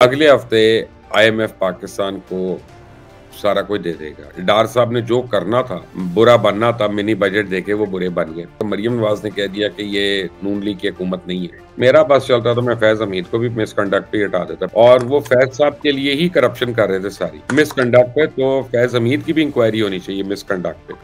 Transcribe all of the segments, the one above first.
अगले हफ्ते आईएमएफ पाकिस्तान को सारा कुछ दे देगा। डार साहब ने जो करना था, बुरा बनना था, मिनी बजट देके वो बुरे बन गए। तो मरियम नवाज ने कह दिया कि ये नून लीग की हुकूमत नहीं है। मेरा बस चलता तो मैं फैज हमीद को भी मिसकंडक्ट पे हटा देता, और वो फैज साहब के लिए ही करप्शन कर रहे थे सारी मिसकंडक्ट पे। तो फैज हमीद की भी इंक्वायरी होनी चाहिए मिसकंडक्ट पे।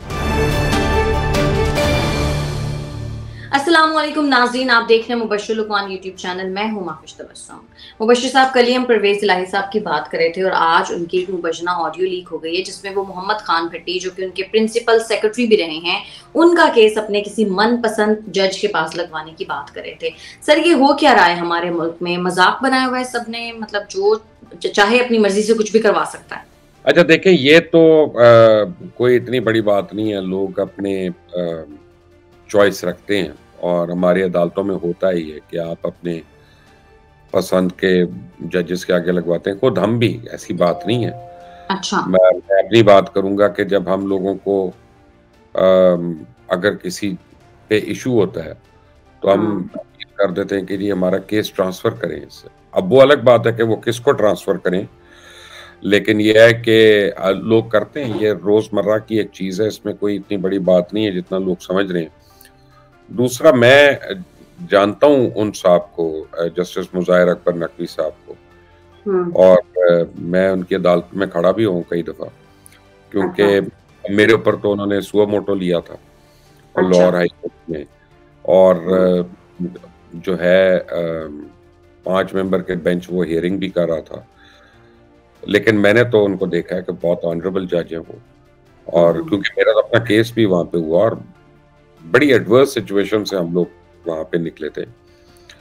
अस्सलाम वालेकुम नाज़रीन, आप देख रहे हैं मुबश्शिर लुकमान यूट्यूब चैनल। मैं हूं माफिश तबस्सुम। मुबश्शिर साहब, कल ही हम परवेज इलाही साहब की बात कर रहे थे और आज उनकी एक मुबजना ऑडियो लीक हो गई है जिसमें वो मोहम्मद खान भट्टी, जो कि उनके प्रिंसिपल सेक्रेटरी भी रहे हैं, उनका केस अपने किसी मनपसंद जज के पास लगवाने की बात कर रहे थे। सर, ये हो क्या रहा है हमारे मुल्क में? मजाक बनाया हुआ है सबने, मतलब जो चाहे अपनी मर्जी से कुछ भी करवा सकता है। अच्छा देखें, ये तो कोई इतनी बड़ी बात नहीं है। लोग अपने चॉइस रखते हैं और हमारी अदालतों में होता ही है कि आप अपने पसंद के जजेस के आगे लगवाते हैं। खुद हम भी, ऐसी बात नहीं है। अच्छा। मैं अपनी बात करूंगा कि जब हम लोगों को अगर किसी पे इशू होता है तो हम कर देते हैं कि जी हमारा केस ट्रांसफर करें इससे। अब वो अलग बात है कि वो किसको ट्रांसफर करें, लेकिन ये है कि लोग करते हैं। ये रोजमर्रा की एक चीज है, इसमें कोई इतनी बड़ी बात नहीं है जितना लोग समझ रहे हैं। दूसरा, मैं जानता हूं उन साहब को, जस्टिस मुज़ाहिर अकबर नकवी साहब को, और मैं उनकी अदालत में खड़ा भी हूँ कई दफा, क्योंकि मेरे ऊपर तो उन्होंने सुओ मोटो लिया था और लाहौर हाई कोर्ट में, और जो है 5 मेंबर के बेंच वो हियरिंग भी कर रहा था। लेकिन मैंने तो उनको देखा है कि बहुत ऑनरेबल जज है वो, और क्योंकि मेरा अपना केस भी वहां पे हुआ और बड़ी एडवर्स सिचुएशन से हम लोग वहां पे निकले थे।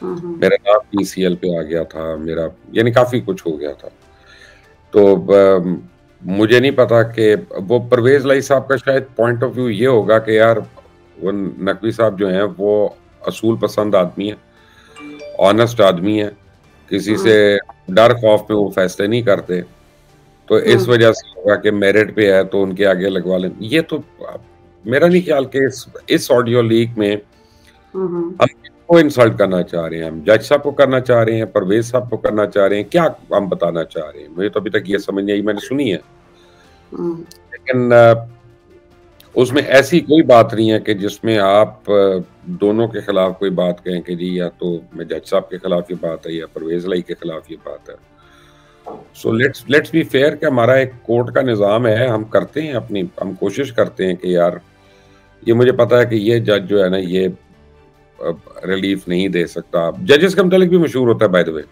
मेरा नाम पीसीएल पे आ गया था, मेरा यानी काफी कुछ हो गया था। तो मुझे नहीं पता कि वो परवेज लाई साहब का शायद पॉइंट ऑफ व्यू ये होगा कि यार वो नकवी साहब जो हैं वो असूल पसंद आदमी है, ऑनेस्ट आदमी है, किसी से डर खौफ में वो फैसले नहीं करते, तो इस वजह से होगा कि मेरिट पे है तो उनके आगे लगवा लें। ये तो मेरा नहीं ख्याल कि इस ऑडियो लीक में हम किसको इंसल्ट करना चाह रहे हैं। हम जज साहब को करना चाह रहे हैं, परवेज साहब को करना चाह रहे हैं, क्या हम बताना चाह रहे हैं? मुझे तो अभी तक ये समझ नहीं आई, मैंने सुनी है लेकिन उसमें ऐसी कोई बात नहीं है कि जिसमें आप दोनों के खिलाफ कोई बात कहें कि जी या तो मैं जज साहब के खिलाफ ये बात है या परवेज लाई के खिलाफ ये बात है। सो लेट्स बी फेयर कि हमारा एक कोर्ट का निज़ाम है, हम करते हैं अपनी, हम कोशिश करते हैं कि यार ये मुझे पता है कि ये जज जो है ना ये रिलीफ नहीं दे सकता। जजेस का मतलब भी मशहूर होता है बाय द वे,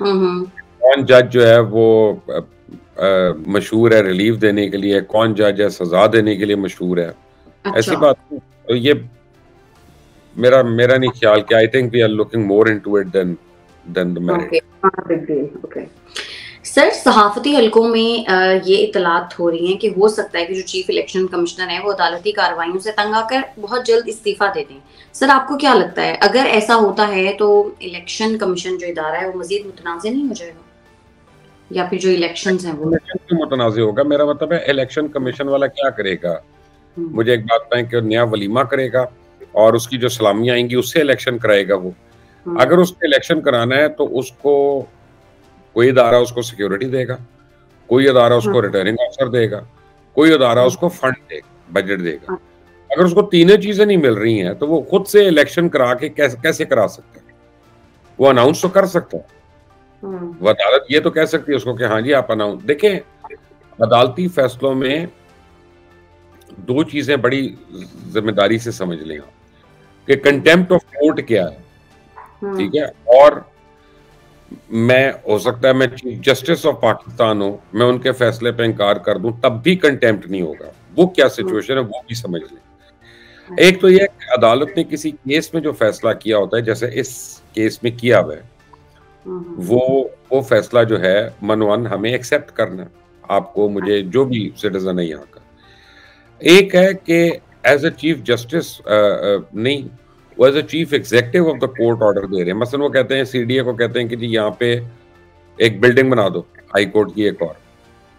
कौन जज जो है वो मशहूर है रिलीफ देने के लिए, कौन जज है सजा देने के लिए मशहूर है। अच्छा। ऐसी बात तो ये मेरा नहीं ख्याल कि I think we are looking more into it than the merit. Okay sir, सहाफती हलकों में ये इतलात हो रही हैं कि हो सकता है कि जो चीफ इलेक्शन कमिश्नर है वो अदालती कार्रवाइयों से तंग आकर बहुत जल्द इस्तीफा दे दें। सर, आपको क्या लगता है, अगर ऐसा होता है तो इलेक्शन कमीशन जो इदारा है वो मजीद मुतनाज़ नहीं हो जाएगा, या फिर जो इलेक्शंस हैं वो मुतनाज़ होगा? मेरा मतलब है इलेक्शन कमीशन वाला क्या करेगा? मुझे एक बात बताएं कि नया वलीमा करेगा और उसकी जो सलामियां आएंगी उससे इलेक्शन कराएगा वो? अगर उसको इलेक्शन कराना है तो उसको कोई अदारा उसको सिक्योरिटी देगा, कोई अदारा उसको रिटर्निंग ऑफिसर देगा, कोई अदारा उसको फंड देगा, बजट देगा। अगर उसको तीनों चीजें नहीं मिल रही हैं तो वो खुद से इलेक्शन करा के कैसे करा सकता है? वो अनाउंस तो कर सकता है, वो अदालत ये तो कह सकती है उसको कि हाँ जी आप अनाउंस। देखें, अदालती फैसलों में दो चीजें बड़ी जिम्मेदारी से समझ लें आप कि कंटेम्प्ट ऑफ कोर्ट क्या है, ठीक है? और मैं, हो सकता है मैं चीफ जस्टिस ऑफ पाकिस्तान हूं, मैं उनके फैसले पे इंकार कर दूं तब भी कंटेम्प्ट नहीं होगा। वो क्या सिचुएशन है वो भी समझ लें। एक तो यह कि अदालत ने किसी केस में जो फैसला किया होता है, जैसे इस केस में किया हुआ है, वो फैसला जो है मनवन हमें एक्सेप्ट करना, आपको, मुझे, जो भी सिटीजन है यहाँ का। एक है कि एज ए चीफ जस्टिस नहीं, वो as a chief executive of the court order दे रहे हैं। मसलन वो कहते हैं, सीडीए को कहते हैं कि जी यहाँ पे एक बिल्डिंग बना दो, हाई कोर्ट की एक, और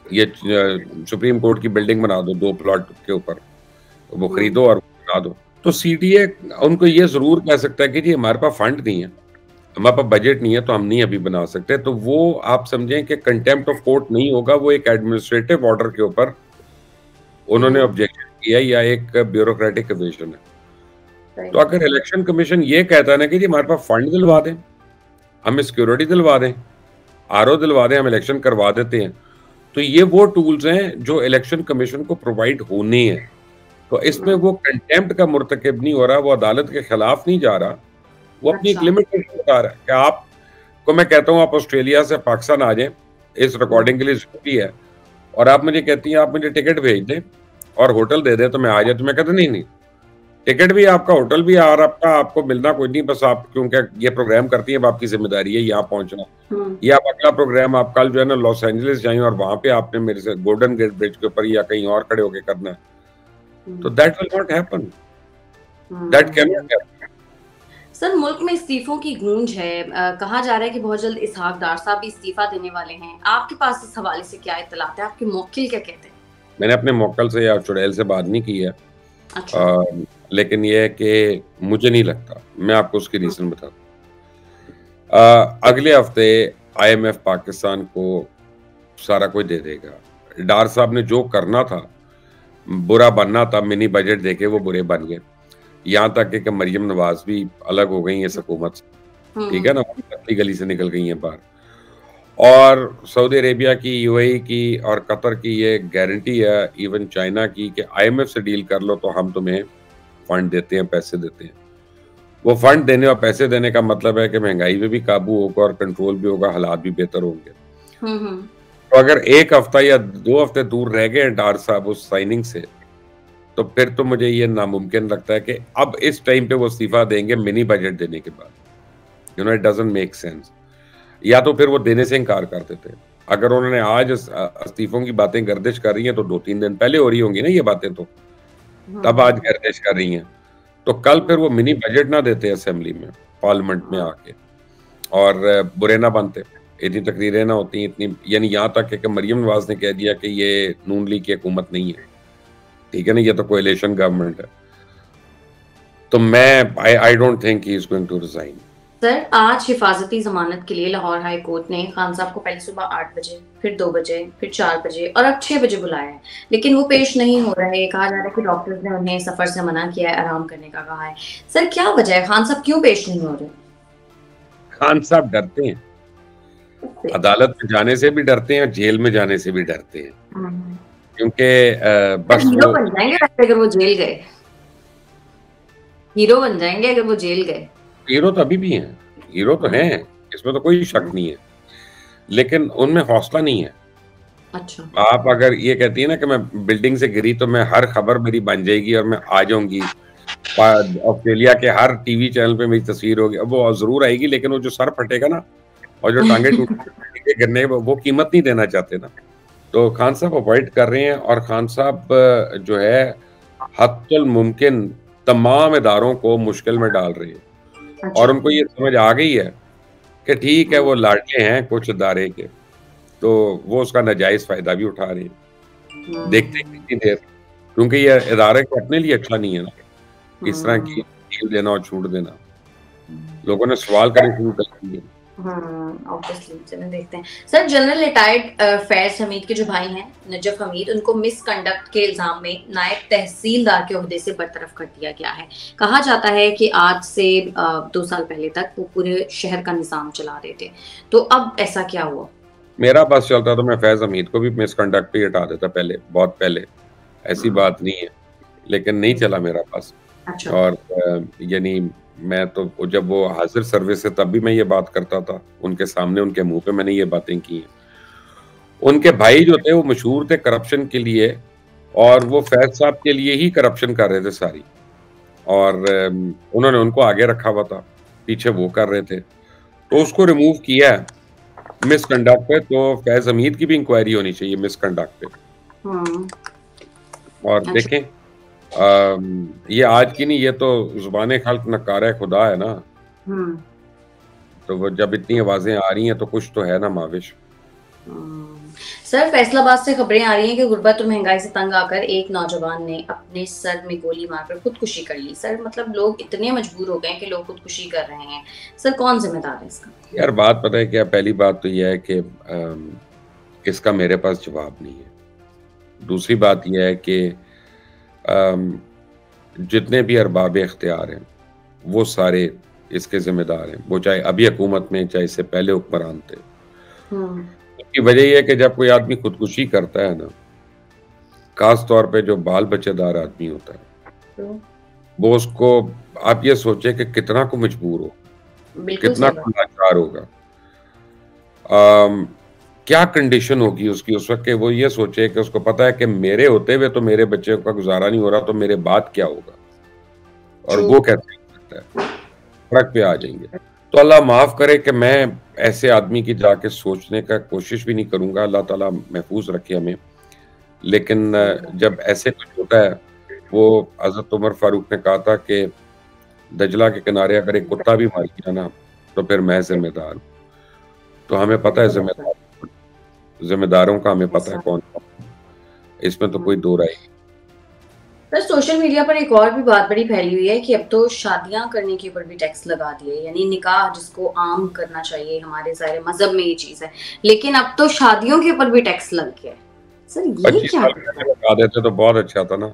ये सुप्रीम कोर्ट की बिल्डिंग बना दो 2 प्लॉट के ऊपर, वो खरीदो और बना दो। तो सीडीए उनको ये जरूर कह सकता है कि जी हमारे पास फंड नहीं है, हमारे पास बजट नहीं है तो हम नहीं अभी बना सकते। तो वो आप समझें कि कंटेम्प्ट ऑफ कोर्ट नहीं होगा, वो एक एडमिनिस्ट्रेटिव ऑर्डर के ऊपर उन्होंने ऑब्जेक्शन किया या एक ब्यूरोक्रेटिक एविशन है। तो अगर इलेक्शन कमीशन ये कहता है ना कि जी हमारे पास फंड दिलवा दें, हमें सिक्योरिटी दिलवा दें, आरओ दिलवा दें, हम इलेक्शन करवा देते हैं, तो ये वो टूल्स हैं जो इलेक्शन कमीशन को प्रोवाइड होने हैं। तो इसमें वो कंटेम्प्ट का मुर्तकिब नहीं हो रहा, वो अदालत के खिलाफ नहीं जा रहा, वो अपनी एक लिमिटेशन बता रहा है कि आपको मैं कहता हूँ आप ऑस्ट्रेलिया से पाकिस्तान आ जाएं, इस रिकॉर्डिंग के लिए जरूरी है, और आप मुझे कहती हैं आप मुझे टिकट भेज दें और होटल दे दें तो मैं आ जाए, तो मैं कहता नहीं नहीं, टिकट भी आपका, होटल भी और आपका, आपको मिलना कोई नहीं, बस आप क्योंकि ये प्रोग्राम करती हैं, आपकी जिम्मेदारी है यहाँ पहुंचना, या आप अगला प्रोग्राम आप कल जो है ना लॉस एंजलिस जाएं और वहां पे आपने मेरे से गोल्डन गेट ब्रिज के ऊपर या कहीं और खड़े होके करना है, तो that will not happen, that can not happen. Sir, मुल्क में इस्तीफों की गूंज है, कहा जा रहा है कि बहुत जल्द इसहाक डार साहब भी इस्तीफा देने वाले हैं। आपके पास इस हवाले से क्या इत्तलात है? आपके मौकिल क्या कहते हैं? मैंने अपने मौकल से या चुड़ैल से बात नहीं की है। अच्छा। लेकिन ये है कि मुझे नहीं लगता, मैं आपको उसकी रीजन बताता हूँ। अगले हफ्ते IMF पाकिस्तान को सारा कुछ दे देगा। डार साहब ने जो करना था, बुरा बनना था, मिनी बजट देके वो बुरे बन गए। यहाँ तक कि मरियम नवाज भी अलग हो गई है इस हुकूमत से, ठीक है ना, पतली गली से निकल गई है बाहर। और सऊदी अरेबिया की, UAE की और कतर की ये गारंटी है, इवन चाइना की, कि IMF से डील कर लो तो हम तुम्हें फंड देते हैं, पैसे देते हैं। वो फंड देने और पैसे देने का मतलब है कि महंगाई में भी काबू होगा और कंट्रोल भी होगा, हालात भी बेहतर होंगे। तो अगर एक हफ्ता या 2 हफ्ते दूर रह गए डार साहब उस साइनिंग से, तो फिर तो मुझे ये नामुमकिन लगता है कि अब इस टाइम पे वो इस्तीफा देंगे मिनी बजट देने के बाद। You know, it doesn't make sense. या तो फिर वो देने से इनकार कर देते। अगर उन्होंने आज इस्तीफों की बातें गर्दिश कर रही हैं तो 2-3 दिन पहले हो रही होंगी ना ये बातें, तो तब आज गर्दिश कर रही हैं। तो कल फिर वो मिनी बजट ना देते असेंबली में, पार्लियामेंट में आके, और बुरे ना बनते, इतनी तकरीरें ना होती इतनी, यानी यहाँ तक कि मरियम नवाज ने कह दिया कि ये नून लीग की हुकूमत नहीं है, ठीक है ना, ये तो कोएलिशन गवर्नमेंट है। तो मैं I don't think he is going to resign. Sir, आज हिफाजती जमानत के लिए लाहौर हाई कोर्ट ने खान साहब को पहले सुबह 8 बजे, फिर 2 बजे, फिर 4 बजे और अब 6 बजे बुलाया है, लेकिन वो पेश नहीं हो रहे। कहा जा रहा है कि डॉक्टर्स ने उन्हें सफर से मना किया है, आराम करने का कहा है। सर, क्या वजह है? खान साहब क्यों पेश नहीं हो रहे? खान साहब डरते हैं, अदालत में जाने से भी डरते हैं, जेल में जाने से भी डरते हैं, क्योंकि बस हीरो बन जाएंगे अगर वो जेल गए। हीरो बन जाएंगे अगर वो जेल गए। हीरो तो अभी भी हैं, हीरो तो हैं, इसमें तो कोई शक नहीं है, लेकिन उनमें हौसला नहीं है। अच्छा। आप अगर ये कहती है ना कि मैं बिल्डिंग से गिरी तो मैं हर खबर मेरी बन जाएगी और मैं आ जाऊंगी, ऑस्ट्रेलिया के हर टीवी चैनल पे मेरी तस्वीर होगी, अब वो जरूर आएगी, लेकिन वो जो सर फटेगा ना और जो टांगे टूटेंगे गिरने, वो कीमत नहीं देना चाहते ना। तो खान साहब अवॉइड कर रहे हैं, और खान साहब जो है हत्तुल मुमकिन तमाम इदारों को मुश्किल में डाल रहे हैं। और उनको ये समझ आ गई है कि ठीक है वो लाडले हैं कुछ इदारे के, तो वो उसका नाजायज फायदा भी उठा रहे हैं। देखते हैं कितनी देर, क्योंकि ये इदारे को अपने लिए अच्छा नहीं है ना इस तरह की डील देना और छूट देना। लोगों ने सवाल करने शुरू कर दिए। ऑब्वियसली, चलिए देखते हैं। Sir, general retired Faiz Hamid के जो भाई हैं नजफ हमीद, उनको मिसकंडक्ट के इल्जाम में नायब तहसीलदार के ओहदे से बरतरफ कर दिया गया है। कहा जाता है कि आज से 2 साल पहले तक वो पूरे शहर का निजाम चला रहे थे, तो अब ऐसा क्या हुआ? मेरा बस चलता तो मैं फैज हमीद को भी मिसकंडक्ट पे हटा देता पहले, बहुत पहले, ऐसी बात नहीं है, लेकिन नहीं चला मेरा पास। अच्छा। और यानी मैं तो जब वो हाजिर सर्विस है तब भी मैं ये बात करता था उनके सामने, उनके मुंह पे मैंने ये बातें की हैं। उनके भाई जो थे वो मशहूर थे करप्शन के लिए, और वो फैज साहब के लिए ही करप्शन कर रहे थे सारी, और उन्होंने उनको आगे रखा हुआ था, पीछे वो कर रहे थे, तो उसको रिमूव किया है मिसकंडक्ट पे। तो फैज हमीद की भी इंक्वायरी होनी चाहिए मिसकंडक्ट पे। और देखें ये आज की नहीं, ये तो जुबान खल्क नकारा खुदा है ना। तो वो जब इतनी आवाजें आ रही हैं तो कुछ तो है ना माविश। सर, फैसलाबाद से खबरें आ रही हैं कि गुर्बत और महंगाई से तंग आकर एक नौजवान ने अपने सर में गोली मारकर खुदकुशी कर ली। सर, मतलब लोग इतने मजबूर हो गए हैं कि लोग खुदकुशी कर रहे हैं। सर, कौन जिम्मेदार है इसका? यार बात पता है क्या, पहली बात तो ये है कि इसका मेरे पास जवाब नहीं है। दूसरी बात ये है कि अम, जितने भी अरबाब इख्तियार हैं, वो सारे इसके ज़िम्मेदार हैं। वो चाहे अभी हुकूमत में, चाहे इससे पहले हुक्मरान थे। हुँ। उसकी वजह ये है कि जब कोई आदमी खुदकुशी करता है ना, ख़ास तौर पे जो बाल बच्चेदार आदमी होता है, तो वो उसको आप ये सोचिए कि कितना को मजबूर हो, बिल्कुल कितना सही बात। को लाचार होगा। अम, क्या कंडीशन होगी उसकी उस वक़्त कि वो ये सोचे कि उसको पता है कि मेरे होते हुए तो मेरे बच्चे का गुज़ारा नहीं हो रहा, तो मेरे बाद क्या होगा? और ट्रू। वो कैसे हो सकता है? सड़क पे आ जाएँगे। तो अल्लाह माफ़ करे कि मैं ऐसे आदमी की जाके सोचने का कोशिश भी नहीं करूँगा, अल्लाह ताला महफ़ूज़ रखे हमें। लेकिन सही बात। जब ऐसे कुछ होता है, वो हज़रत उमर फ़ारूक ने कहा था कि दजला के किनारे अगर एक कुत्ता भी मर गया ना, तो फिर मैं ज़िम्मेदार हूँ। तो हमें पता है ज़िम्मेदारों का हमें पता है ऐसा। कौन-कौन, इसमें तो कोई हुँ। दो राय नहीं। सर, सोशल मीडिया पर एक और भी बात बड़ी फैली हुई है कि अब तो शादियाँ करने के ऊपर भी टैक्स लगा दिए, यानी निकाह जिसको आम करना चाहिए, हमारे सारे मज़हब में ये चीज़ है। लेकिन अब तो शादियों के ऊपर भी टैक्स लग गया है। सर, ये 25 क्या साल चक्कर पहले है? लगा देते तो बहुत अच्छा था ना,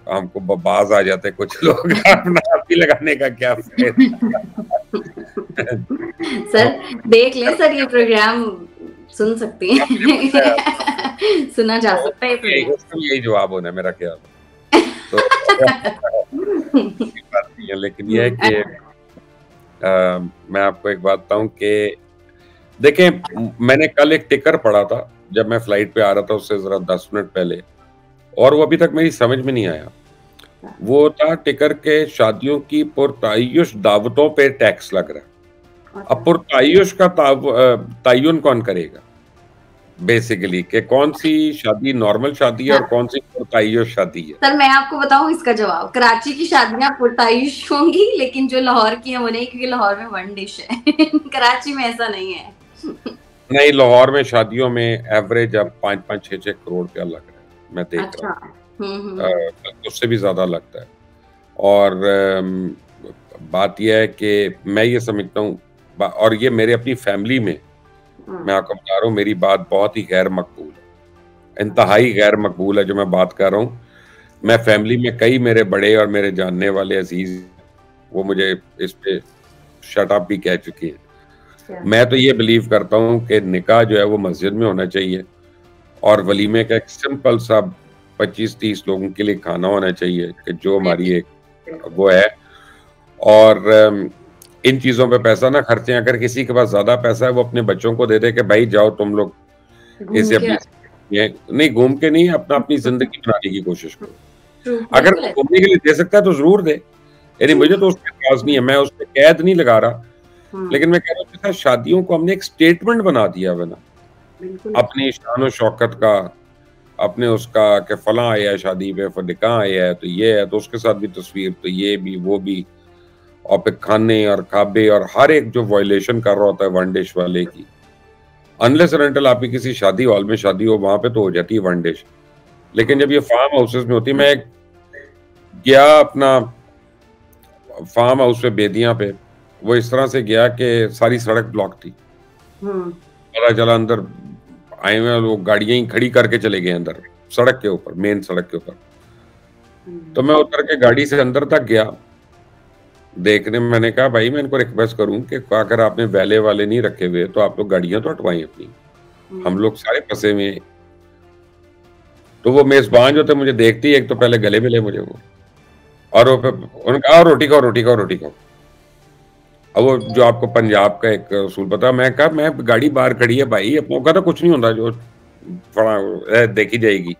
हमको बाज़ आ जाते कुछ लोग अपना आप ही लगाने का क्या फ़ायदा। सर, देख लें सर, ये प्रोग्राम सुन सकती हाँ, मुझे पता है। हैं। सुना जा तो सकता है ये प्रोग्राम। उसका भी यही जवाब होना है मेरा ख्याल है। तो बात नहीं है, लेकिन ये है कि मैं आपको एक बात बताऊँ कि देखें मैंने कल एक टिकर पढ़ा था, जब मैं फ्लाइट पे आ रहा था उससे ज़रा 10 मिनट पहले, और वो अभी तक मेरी समझ में नहीं आया। वो था टिकर के शादियों की पुरताय्युश दावतों पे टैक्स लग रहा है। अब अच्छा। पुरताय्युश का तय्युन कौन करेगा? बेसिकली कि कौन-सी शादी नॉर्मल शादी है और हाँ। कौन-सी पुरताय्युश शादी है। सर, मैं आपको बताऊँ इसका जवाब। कराची की शादियाँ पुरताइश होंगी, लेकिन जो लाहौर की हैं वो नहीं, क्योंकि लाहौर में वन डिश है। कराची में ऐसा नहीं है। नहीं, लाहौर में शादियों में एवरेज अब 5-5 6-6 करोड़ रुपया लग रहा है, मैं देख रहा अच्छा। हूँ। हुँ। बल्कि उससे भी ज़्यादा लगता है। और बात ये है कि मैं ये समझता हूँ और ये मेरे अपनी फैमिली में, हुँ। मैं आपको बता रहा हूँ मेरी बात बहुत ही गैर मकबूल है। अच्छा। इंतहाई गैर मकबूल है जो मैं बात कर रहा हूँ। मैं फैमिली में कई मेरे बड़े और मेरे जानने वाले अज़ीज़, वो मुझे इस पे शट अप भी कह चुके हैं। क्या? मैं तो ये बिलीव करता हूँ कि निकाह जो है वो मस्जिद में होना चाहिए और वलीमे का एक सिंपल सा 25-30 लोगों के लिए खाना होना चाहिए कि जो मैं हमारी भी एक बिल्कुल। वो है। और इन चीज़ों पे पैसा ना खर्चें। अगर किसी के पास ज़्यादा पैसा है वो अपने बच्चों को दे दे कि भाई जाओ तुम लोग घूम इसे के अपनी ये नहीं घूम के नहीं अपनी ज़िंदगी बनाने की कोशिश करो। ट्रू, अगर बिल्कुल वो है। घूमने के लिए दे सकता है तो ज़रूर दे। यानी ट्रू। मुझे तो उसपे एतराज़ नहीं है, मैं उसपे कैद नहीं लगा रहा। हुँ, लेकिन मैं कह रहा हूँ कि शादियों को हमने एक स्टेटमेंट बना दिया हुआ है ना, बिल्कुल है। अपनी शान-ओ-शौकत का, अपने उसका कि फलाँ आया है शादी पे, ढिकाँ आया है, तो ये है, तो उसके साथ भी तस्वीर, तो ये भी, वो भी, और फिर खाने और खाबे और हर एक जो वायलेशन कर रहा होता है वन डिश वाले की। अनलेस एंड अनटिल आपकी किसी शादी हॉल में शादी हो, वहाँ पे तो हो जाती है वन डिश। लेकिन जब हुँ। ये फार्म हाउसेज़ में होती है, मैं गया अपना फार्म हाउस पे बेदिया पे, वो इस तरह से गया कि सारी सड़क ब्लॉक थी। हुँ। पता चला अंदर आए हुए हैं लोग, गाड़ियाँ ही खड़ी करके चले गए अंदर, सड़क के ऊपर, मेन सड़क के ऊपर। तो हुँ। मैं उतर के गाड़ी से अंदर तक गया, देखने में मैंने कहा भाई मैं इनको रिक्वेस्ट करूँ कि अगर आपने वैले वाले नहीं रखे हुए, तो आप लोग गाड़ियाँ तो हटवाएँ अपनी। हम हुँ। लोग सारे फँसे हुए हैं। तो वो मेज़बान जो थे मुझे देखते ही एक तो पहले गले मिले मुझे वो, और वो फिर उन्होंने कहा रोटी खाओ, रोटी खाओ, रोटी खाओ। अब वो जो आपको पंजाब का एक असूल पता है, मैं कहा मैं गाड़ी बाहर खड़ी है भाई, अपनों का तो कुछ नहीं होता जो देखी जाएगी।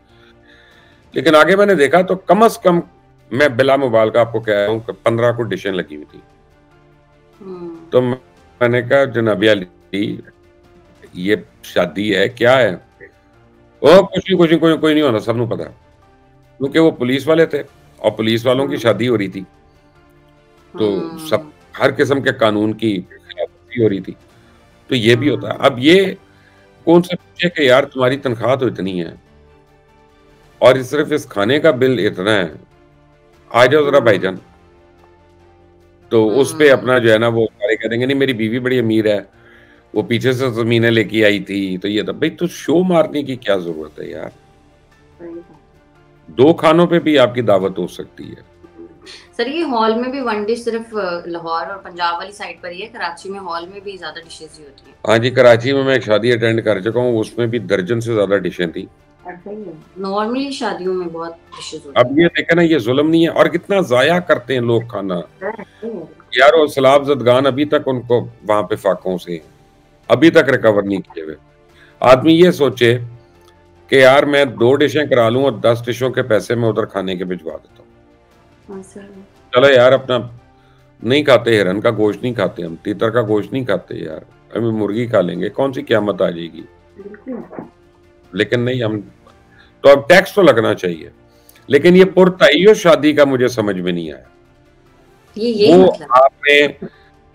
लेकिन आगे मैंने देखा तो कम से कम मैं बिला मुबालगा आपको कह रहा हूँ कि 15 को डिशें लगी हुई थी। हुँ। तो मैंने कहा जनाब अली ये शादी है, क्या है? ओह! कोई नहीं होना, सबनों पता है। क्योंकि वो पुलिस वाले थे और पुलिस वालों की हुँ। शादी हो रही थी। तो सब हुँ। हर किस्म के कानून की खिलाफवर्जी हो रही थी। तो ये भी होता है। हुँ। अब ये आपको उनसे पूछिए कि यार तुम्हारी तनख्वाह तो इतनी है और सिर्फ इस खाने का बिल इतना है, आ जाओ ज़रा भाईजान। तो उस पे अपना जो है ना वो सारे कह देंगे नहीं मेरी बीवी बड़ी अमीर है, वो पीछे से ज़मीनें लेके आई थी, तो ये था। भई तो शो मारने की क्या ज़रूरत है यार? 2 खानों पे भी आपकी दावत हो सकती है। सर ये हॉल में भी वन डिश सिर्फ लाहौर और पंजाब वाली साइड पर ही है, कराची में हॉल में भी ज़्यादा डिशेज़ ही होती हैं। हाँ जी, कराची में मैं एक शादी अटेंड कर चुका हूँ, उसमें भी दर्जन से ज़्यादा डिशें थी। नॉर्मली शादियों में बहुत डिशेज़ होती अब ये देखें ना ये ज़ुल्म नहीं है और कितना ज़ाया करते हैं लोग खाना। यार वो सलाब ज़दगान अभी तक उनको वहाँ पे फाकों से हैं, अभी तक रिकवर नहीं किए हुए। आदमी ये सोचे कि यार मैं 2 डिशें करा लूँ और 10 डिशों के पैसे मैं उधर खाने के भिजवा देता हूँ। चलो यार अपना नहीं खाते, हिरन का गोश्त नहीं खाते हम, तीतर का गोश्त नहीं खाते यार, हम मुर्गी खा लेंगे, कौन सी क़यामत आ जाएगी? लेकिन नहीं हम तो अब टैक्स तो लगना चाहिए, लेकिन ये पुरतइयो शादी का मुझे समझ में नहीं आया। ये वो मतलब आपने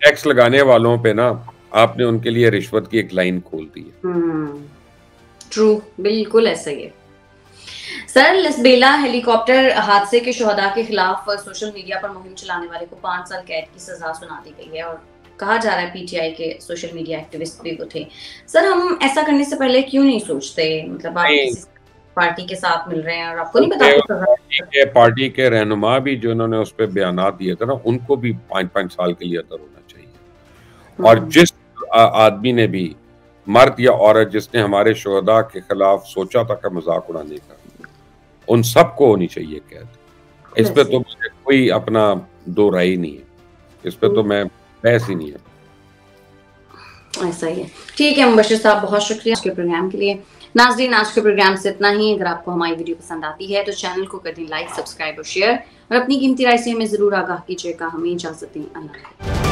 टैक्स लगाने वालों पे ना आपने उनके लिए रिश्वत की एक लाइन खोल दी है। ट्रू, बिल्कुल ऐसा ही है। सर लसबेला हेलीकॉप्टर हादसे के शुहदा के खिलाफ सोशल मीडिया पर मुहिम चलाने वाले को 5 साल कैद की सजा सुना दी गई है और कहा जा रहा है पीटीआई के सोशल मीडिया एक्टिविस्ट भी वो थे। सर हम ऐसा करने से पहले क्यों नहीं सोचते, मतलब आप किसी पार्टी के साथ मिल रहे हैं और आपको नहीं पता पार्टी के रहनुमा भी जो उन्होंने उस पे बयानात दिए थे ना, उनको भी 5-5 साल के लिए अंदर होना चाहिए। और जिस आदमी ने भी, मर्द या औरत, जिसने हमारे शुहदा के खिलाफ सोचा था कि मजाक उड़ाने का, उन सबको होनी चाहिए कैद। इस पे तो मुझे कोई अपना दो राय ही नहीं है, इस पे तो मैं बहस ही नहीं है। ऐसा ही है। ठीक है मुबश्शिर साहब, बहुत शुक्रिया आपके प्रोग्राम के लिए। नाज़रीन आज के प्रोग्राम से इतना ही। अगर आपको हमारी वीडियो पसंद आती है तो चैनल को कर दें लाइक, सब्सक्राइब और शेयर और अपनी कीमती राय से हमें जरूर आगाह कीजिएगा। हमें इजाजत दें। अल्लाह।